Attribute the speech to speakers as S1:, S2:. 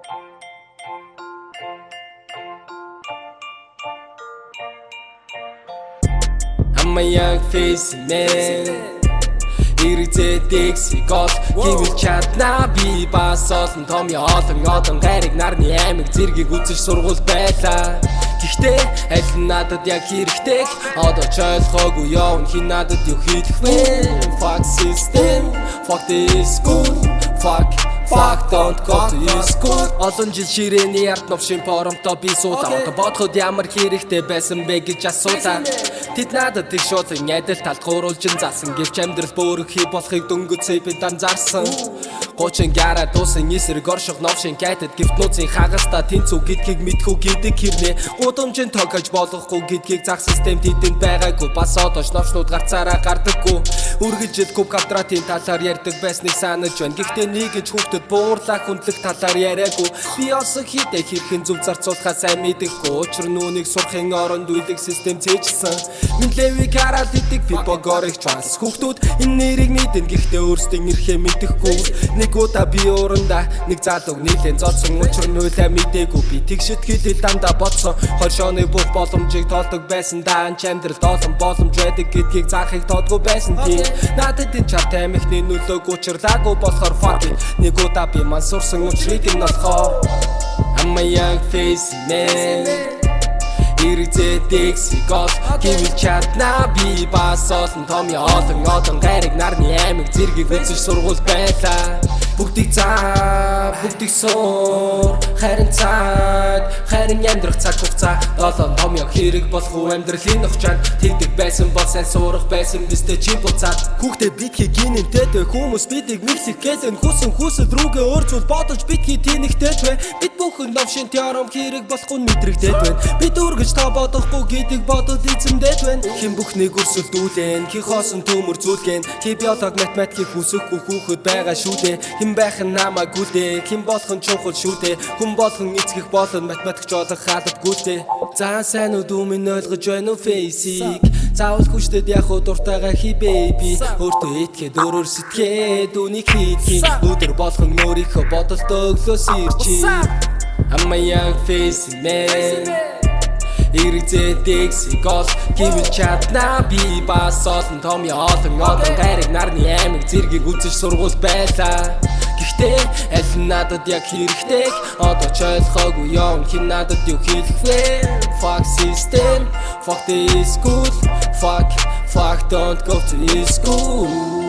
S1: I'm a young face man. Иргэцээдэг сигол гэвэл чадна би бас олон том олон гайрыг нарны аймаг зэргийг үзэж сургууль байлаа. Гэхдээ аль нь надад яг хэрэгтэй одоо ч ойлгоогүй явна хин надад юу хийх вэ? Fuck system, fuck this school, fuck don't go to school. Олон жил ширээний ард новшин поромтой би суулаа. Одоо бодоход ямар хэрэгтэй байсан бэ гэж асуулаа. Тэд надад их шуудлын адил талд гурвалжин заасан. Гэвч амьдрал бөөрөх хий болохыг дөнгөцөө бид анзаарсан. 30 гараа дуусан эсрэг орших новшин кайтад гэвт нууцын хагаста тэнцүү гэдгийг мэдхүү гэдэг хэрнээ гудамжин тогож болохгүй гэдгийг зах систем тэдэнд байгаагүй бас одооч новшнууд гарцаараа гардаггүй үргэлжил куб квадратын талаар ярьдаг байсныг санаж байна гэхдээ нэгж хүүхдэд буурлах хүндлэх талаар яриагүй би олсон хитэ хэрхэн зөв зарцуулахаа сайн мэдэхгүй учир нь үүнийг сурахын оронд үйлдэх систем цээжсэн минь левик хараад идэг фибогорик транс хүүхдүүд энэ нэрийг мэдэн гэхдээ өөрсдийн нэрхээ мэдэхгүй нэг удаа би уранда нэг залууг нийлэн зодсон учир нь үлээ мэдээгүй би тэгшэд хилэл дандаа бодсон хоршооны бүх боломжийг тоолдог байсан да анч амьдралд олон боломж байдаг гэдгийг заахыг тоодгүй байсан тийм надад энэ чарт амихны нөлөөг учирлаагүй болохоор fuck нэг удаа би ман сурсан учрыг нь олохоо I'm a young face man Иргэцээдэг сигол гэвэл чадна би бас олон том олон гайрыг нарны аймаг зэргийг үзэж сургууль байлаа бүгдийг цаа бүгдийг суур харин цаад харин амьдрах цаг хугацаа олон том хэрэг болох уу амьдралын ухчаанд тэгдэг байсан бол сайн суурах байсан бистэ чи буцаад хүүхдээ битгий гинэнтэй хүмүүс бидийг мэрсэх гэлэн хүсэл рүүгээ өөрчүүл бодож битгий тэнэгтэй вэ бид бүхэн новшин теорем хэрэг болохгүй мэдрэгдээд байна бид үргэж та бодохгүй гэдэг бодод эзэмдээд байна хэн бүхнийг өрсөлдүүлэн хи хоосон төмөр зүйлгэн ки биолог математикийг хүсэхгүй хүүхэд байгаа шүү дээ хэн байх нь намаагүй дээ хэн болох нь чухал шүү дээ хүн болгон эцгэх болон математикч болох хаалтгүй дээ за сайн уу дүүмэн ойлгож байна уу фейсик заавал хүчтэд яг уу дуртайгаа хи бэби өөртөө итгээд өөрөөр сэтгэхэд үнийг хийх өдөр болгон өөрийнхөө бодолтой өглөөс ирчи I'm a young face man Иргэцээдэг сигол гэвэл чадна би бас олон том олон гайрыг нарны аймаг зэргийг үзэж сургууль байлаа гэхдээ аль нь надад яг хэрэгтэй одоо ч ойлгоогүй явна хин надад юу хийх вэ Fuck system, fuck this school, fuck don't go to school